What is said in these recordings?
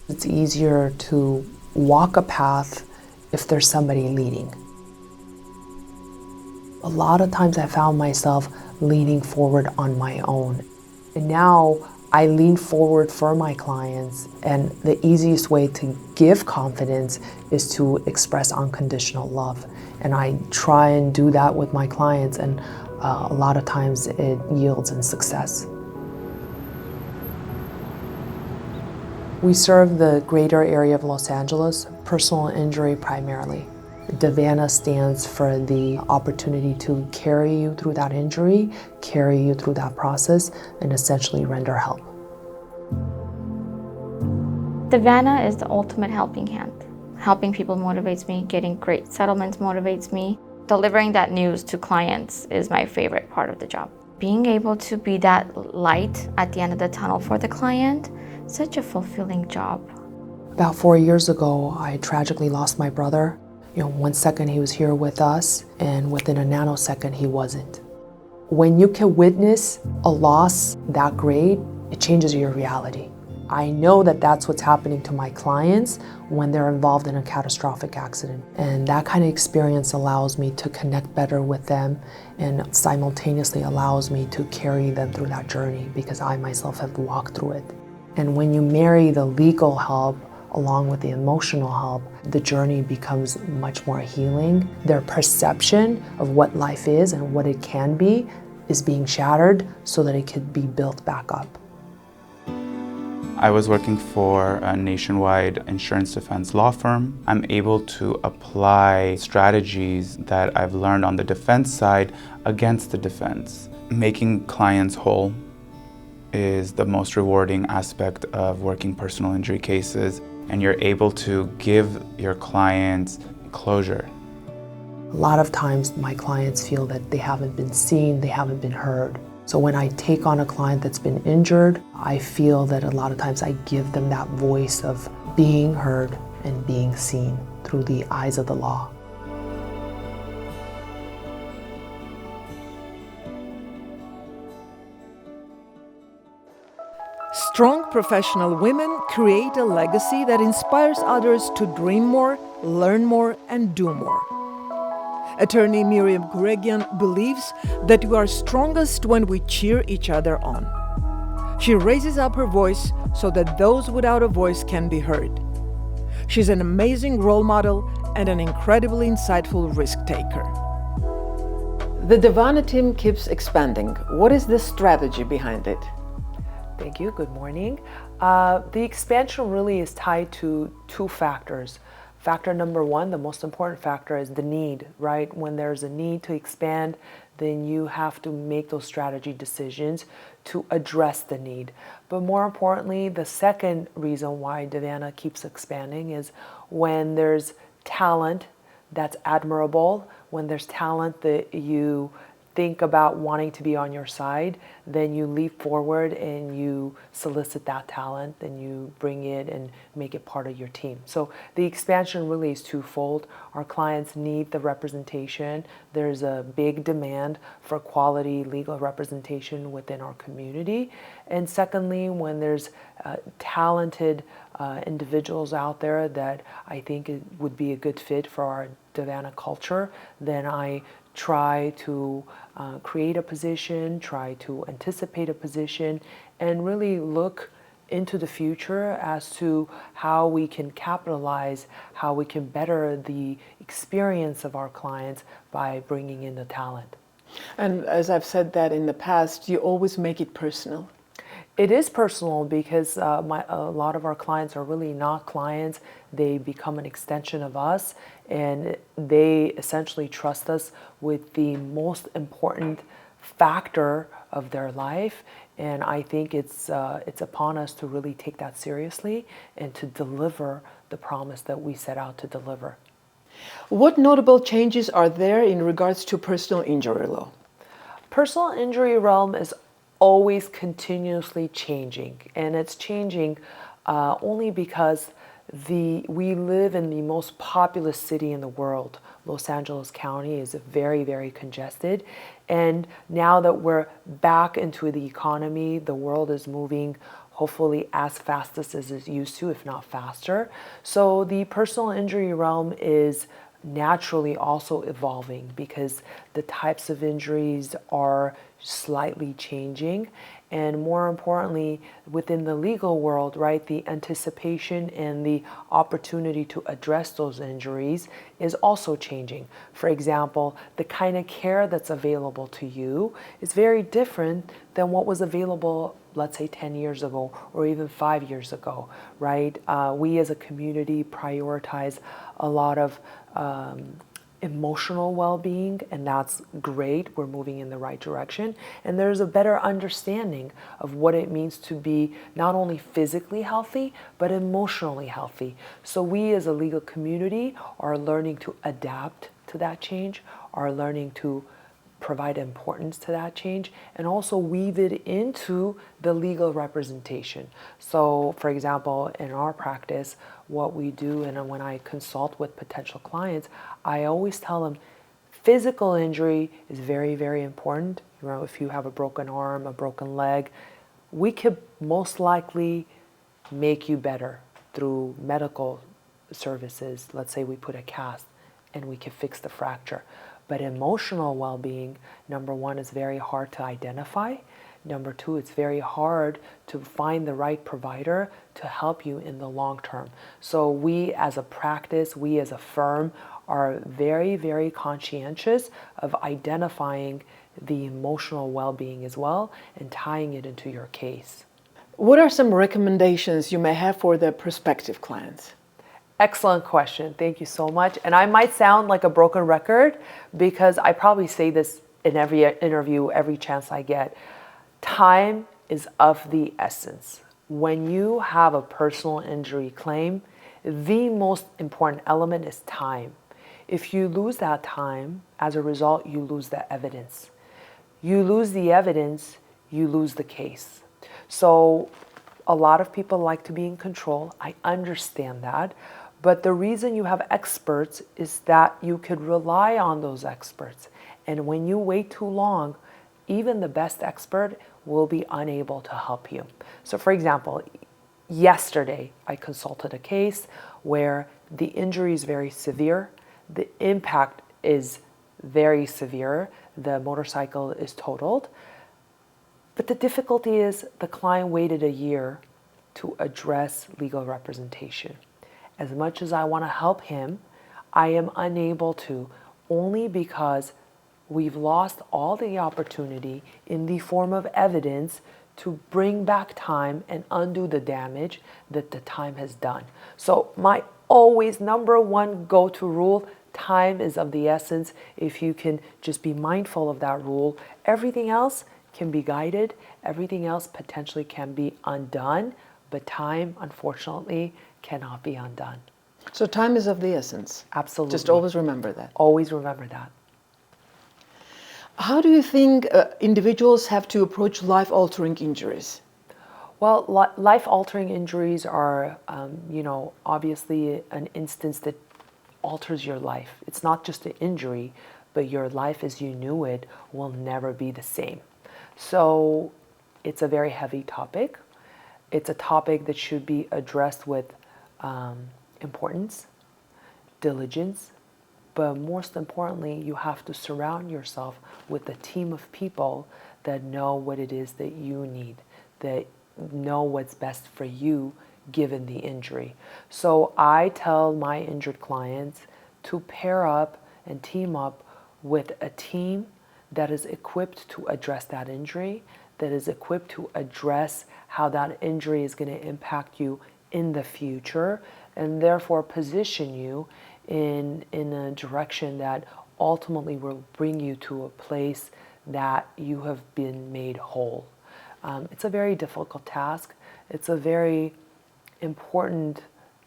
It's easier to walk a path if there's somebody leading. A lot of times I found myself leaning forward on my own. And now I lean forward for my clients, and the easiest way to give confidence is to express unconditional love. And I try and do that with my clients, and a lot of times it yields in success. We serve the greater area of Los Angeles, personal injury primarily. DaVanna stands for the opportunity to carry you through that injury, carry you through that process, and essentially render help. DaVanna is the ultimate helping hand. Helping people motivates me, getting great settlements motivates me. Delivering that news to clients is my favorite part of the job. Being able to be that light at the end of the tunnel for the client, such a fulfilling job. About 4 years ago, I tragically lost my brother. 1 second he was here with us, and within a nanosecond he wasn't. When you can witness a loss that great, it changes your reality. I know that that's what's happening to my clients when they're involved in a catastrophic accident. And that kind of experience allows me to connect better with them and simultaneously allows me to carry them through that journey because I myself have walked through it. And when you marry the legal help along with the emotional help, the journey becomes much more healing. Their perception of what life is and what it can be is being shattered so that it could be built back up. I was working for a nationwide insurance defense law firm. I'm able to apply strategies that I've learned on the defense side against the defense. Making clients whole is the most rewarding aspect of working personal injury cases, and you're able to give your clients closure. A lot of times my clients feel that they haven't been seen, they haven't been heard. So when I take on a client that's been injured, I feel that a lot of times I give them that voice of being heard and being seen through the eyes of the law. Strong professional women create a legacy that inspires others to dream more, learn more, and do more. Attorney Mariam Kuregyan believes that we are strongest when we cheer each other on. She raises up her voice so that those without a voice can be heard. She's an amazing role model and an incredibly insightful risk taker. The DaVanna team keeps expanding. What is the strategy behind it? Thank you. Good morning. The expansion really is tied to two factors. Factor number one, the most important factor, is the need, right? When there's a need to expand, then you have to make those strategy decisions to address the need. But more importantly, the second reason why DaVanna keeps expanding is when there's talent that's admirable, when there's talent that you think about wanting to be on your side, then you leap forward and you solicit that talent, then you bring it and make it part of your team. So the expansion really is twofold. Our clients need the representation. There's a big demand for quality legal representation within our community. And secondly, when there's talented individuals out there that I think it would be a good fit for our DaVanna culture, then I try to create a position, try to anticipate a position, and really look into the future as to how we can capitalize, how we can better the experience of our clients by bringing in the talent. And as I've said that in the past, you always make it personal. It is personal because a lot of our clients are really not clients. They become an extension of us, and they essentially trust us with the most important factor of their life. And I think it's upon us to really take that seriously and to deliver the promise that we set out to deliver. What notable changes are there in regards to personal injury law? Personal injury realm is always continuously changing, and it's changing only because we live in the most populous city in the world. Los Angeles County is very, very congested, and now that we're back into the economy, the world is moving hopefully as fast as it used to, if not faster. So the personal injury realm is naturally also evolving because the types of injuries are slightly changing. And more importantly, within the legal world, right, the anticipation and the opportunity to address those injuries is also changing. For example, the kind of care that's available to you is very different than what was available, let's say 10 years ago or even 5 years ago, right? We as a community prioritize a lot of emotional well-being, and that's great. We're moving in the right direction, and there's a better understanding of what it means to be not only physically healthy but emotionally healthy. So we as a legal community are learning to adapt to that change, are learning to provide importance to that change, and also weave it into the legal representation. So for example, in our practice, what we do, and when I consult with potential clients, I always tell them physical injury is very, very important. You know, if you have a broken arm, a broken leg, we could most likely make you better through medical services. Let's say we put a cast and we can fix the fracture. But emotional well-being, number one, is very hard to identify. Number two, it's very hard to find the right provider to help you in the long term. So we as a practice, we as a firm are very, very conscientious of identifying the emotional well-being as well and tying it into your case. What are some recommendations you may have for the prospective clients? Excellent question. Thank you so much. And I might sound like a broken record because I probably say this in every interview, every chance I get. Time is of the essence. When you have a personal injury claim, the most important element is time. If you lose that time, as a result, you lose the evidence. You lose the evidence, you lose the case. So a lot of people like to be in control. I understand that. But the reason you have experts is that you could rely on those experts. And when you wait too long, even the best expert will be unable to help you. So for example, yesterday I consulted a case where the injury is very severe, the impact is very severe, the motorcycle is totaled, but the difficulty is the client waited a year to address legal representation. As much as I want to help him, I am unable to, only because we've lost all the opportunity in the form of evidence to bring back time and undo the damage that the time has done. So my always number one go-to rule, time is of the essence. If you can just be mindful of that rule, everything else can be guided, everything else potentially can be undone, but time, unfortunately, cannot be undone. So time is of the essence. Absolutely. Just always remember that. Always remember that. How do you think individuals have to approach life-altering injuries? Well, life-altering injuries are, obviously an instance that alters your life. It's not just an injury, but your life as you knew it will never be the same. So it's a very heavy topic. It's a topic that should be addressed with importance, diligence, but most importantly, you have to surround yourself with a team of people that know what it is that you need, that know what's best for you given the injury. So I tell my injured clients to pair up and team up with a team that is equipped to address that injury, that is equipped to address how that injury is going to impact you in the future, and therefore position you in a direction that ultimately will bring you to a place that you have been made whole. It's a very difficult task. It's a very important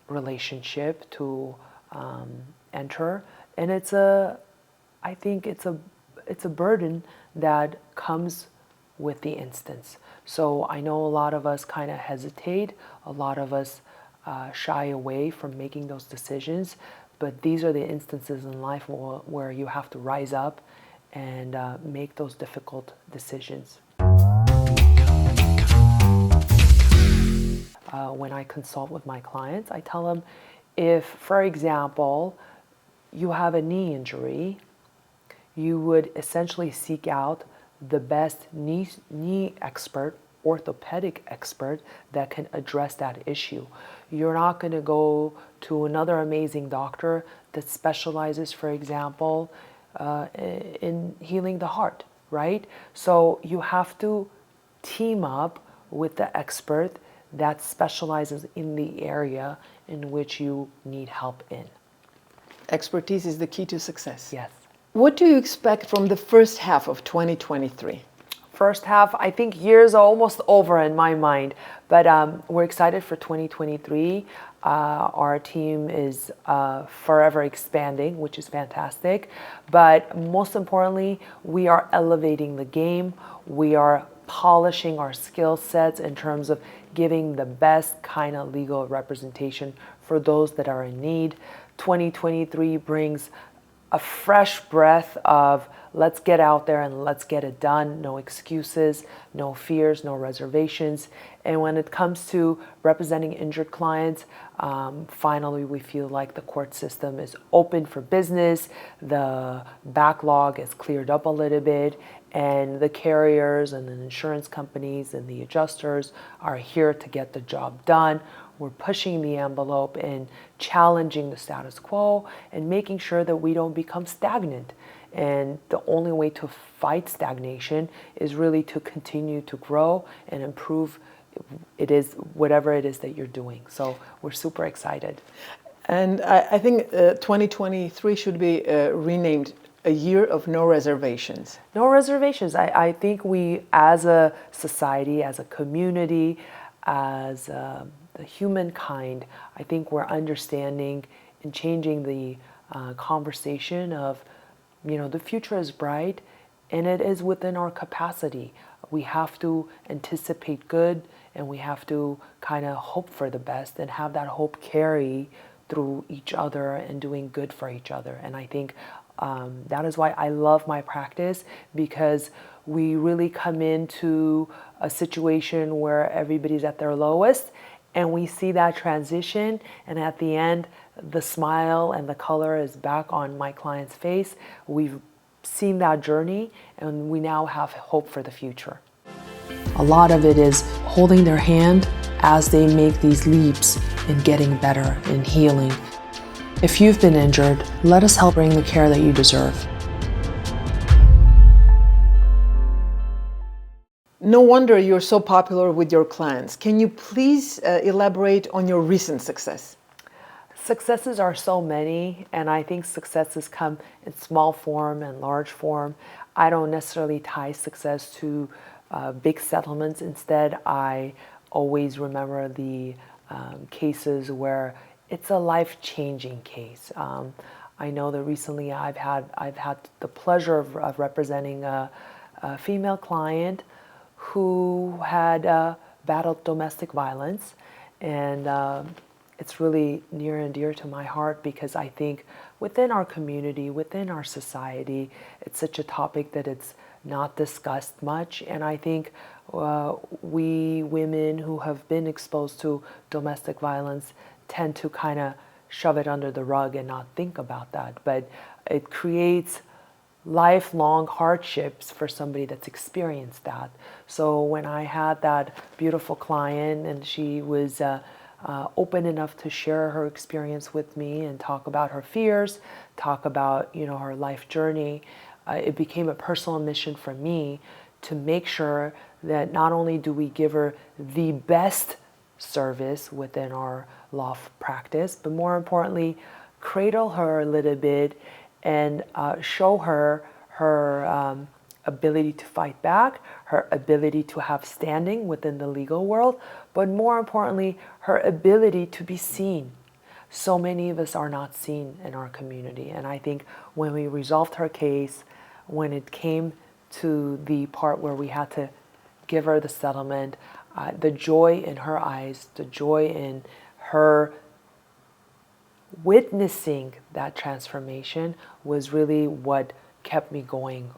relationship to enter, and I think it's a burden that comes with the instance. So I know a lot of us kind of hesitate, a lot of us shy away from making those decisions, but these are the instances in life where you have to rise up and make those difficult decisions. when I consult with my clients. I tell them if, for example, you have a knee injury, you would essentially seek out the best knee expert, orthopedic expert that can address that issue. You're not going to go to another amazing doctor that specializes, for example, in healing the heart, right? So you have to team up with the expert that specializes in the area in which you need help in. Expertise is the key to success. Yes. What do you expect from the first half of 2023? First half, I think years are almost over in my mind, but we're excited for 2023. Our team is forever expanding, which is fantastic. But most importantly, we are elevating the game. We are polishing our skill sets in terms of giving the best kind of legal representation for those that are in need. 2023 brings a fresh breath of let's get out there and let's get it done. No excuses, no fears, no reservations. And when it comes to representing injured clients, finally we feel like the court system is open for business. The backlog is cleared up a little bit, and the carriers and the insurance companies and the adjusters are here to get the job done. We're pushing the envelope and challenging the status quo and making sure that we don't become stagnant. And the only way to fight stagnation is really to continue to grow and improve whatever it is that you're doing. So we're super excited. And I think 2023 should be renamed a year of no reservations. No reservations. I think we, as a society, as a community, as the humankind, I think we're understanding and changing the conversation of, the future is bright and it is within our capacity. We have to anticipate good and we have to kind of hope for the best and have that hope carry through each other and doing good for each other. And I think that is why I love my practice, because we really come into a situation where everybody's at their lowest and we see that transition, and at the end the smile and the color is back on my client's face. We've seen that journey and we now have hope for the future. A lot of it is holding their hand as they make these leaps in getting better, in healing. If you've been injured, let us help bring the care that you deserve. No wonder you're so popular with your clients. Can you please elaborate on your recent success? Successes are so many, and I think successes come in small form and large form. I don't necessarily tie success to big settlements. Instead, I always remember the cases where it's a life-changing case. I know that recently I've had the pleasure of representing a female client who had battled domestic violence, and it's really near and dear to my heart because I think within our community, within our society, it's such a topic that it's not discussed much. And I think we women who have been exposed to domestic violence tend to kind of shove it under the rug and not think about that. But it creates lifelong hardships for somebody that's experienced that. So when I had that beautiful client and she was open enough to share her experience with me and talk about her fears, talk about her life journey, it became a personal mission for me to make sure that not only do we give her the best service within our law practice, but more importantly, cradle her a little bit and show her ability to fight back, her ability to have standing within the legal world, but more importantly, her ability to be seen. So many of us are not seen in our community. And I think when we resolved her case, when it came to the part where we had to give her the settlement, the joy in her eyes, the joy in her witnessing that transformation was really what kept me going,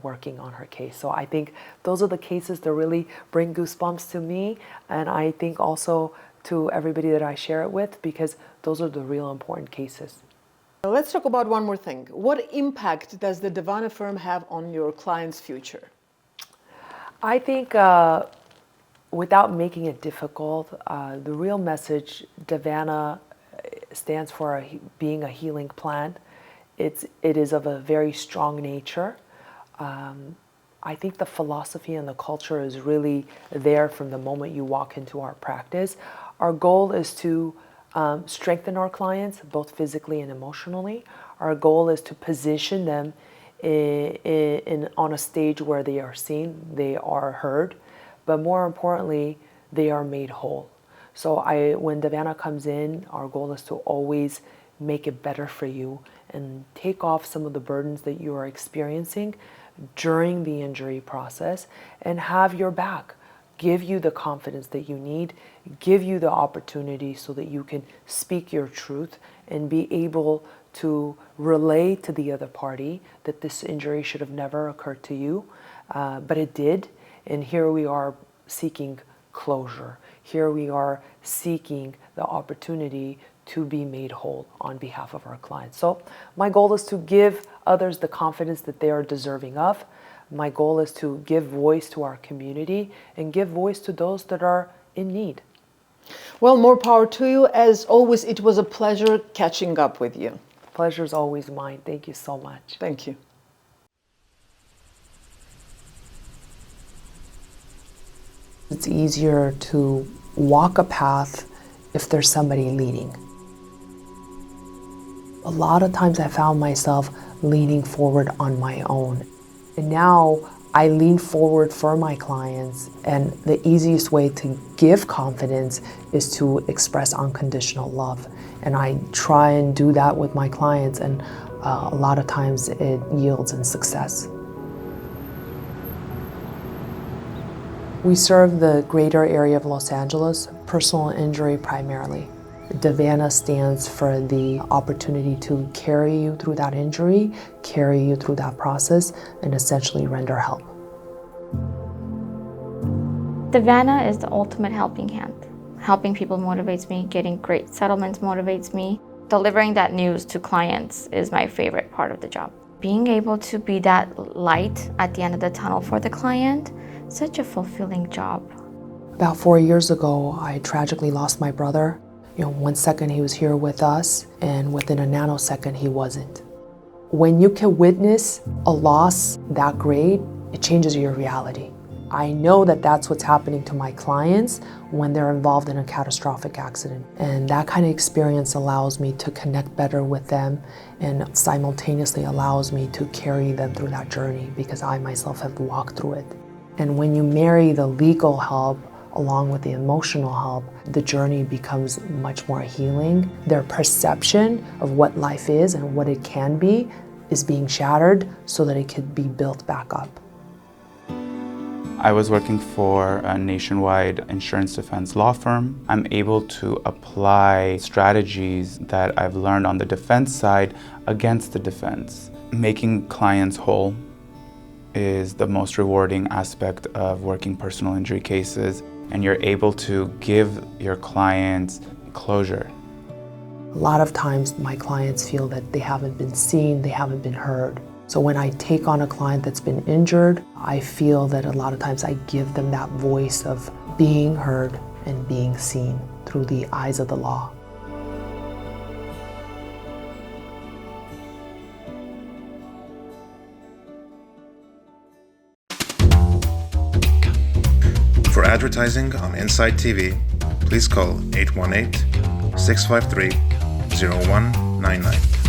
working on her case. So I think those are the cases that really bring goosebumps to me. And I think also to everybody that I share it with, because those are the real important cases. Let's talk about one more thing. What impact does the Devana firm have on your client's future? I think without making it difficult, the real message, Devana stands for being a healing plant. It is of a very strong nature. I think the philosophy and the culture is really there from the moment you walk into our practice. Our goal is to strengthen our clients, both physically and emotionally. Our goal is to position them on a stage where they are seen, they are heard, but more importantly, they are made whole. So when Devana comes in, our goal is to always make it better for you and take off some of the burdens that you are experiencing during the injury process and have your back, give you the confidence that you need, give you the opportunity so that you can speak your truth and be able to relay to the other party that this injury should have never occurred to you, but it did. And here we are seeking closure. Here we are seeking the opportunity to be made whole on behalf of our clients. So my goal is to give others the confidence that they are deserving of. My goal is to give voice to our community and give voice to those that are in need. Well, more power to you. As always, it was a pleasure catching up with you. Pleasure is always mine. Thank you so much. Thank you. It's easier to walk a path if there's somebody leading. A lot of times I found myself leaning forward on my own. And now I lean forward for my clients, and the easiest way to give confidence is to express unconditional love. And I try and do that with my clients, and a lot of times it yields in success. We serve the greater area of Los Angeles, personal injury primarily. Devana stands for the opportunity to carry you through that injury, carry you through that process, and essentially render help. Devana is the ultimate helping hand. Helping people motivates me, getting great settlements motivates me. Delivering that news to clients is my favorite part of the job. Being able to be that light at the end of the tunnel for the client, such a fulfilling job. About 4 years ago, I tragically lost my brother. 1 second he was here with us, and within a nanosecond he wasn't. When you can witness a loss that great, it changes your reality. I know that that's what's happening to my clients when they're involved in a catastrophic accident. And that kind of experience allows me to connect better with them and simultaneously allows me to carry them through that journey because I myself have walked through it. And when you marry the legal help along with the emotional help, the journey becomes much more healing. Their perception of what life is and what it can be is being shattered so that it could be built back up. I was working for a nationwide insurance defense law firm. I'm able to apply strategies that I've learned on the defense side against the defense. Making clients whole is the most rewarding aspect of working personal injury cases, and you're able to give your clients closure. A lot of times my clients feel that they haven't been seen, they haven't been heard. So when I take on a client that's been injured, I feel that a lot of times I give them that voice of being heard and being seen through the eyes of the law. For advertising on Insight TV, please call 818-653-0199.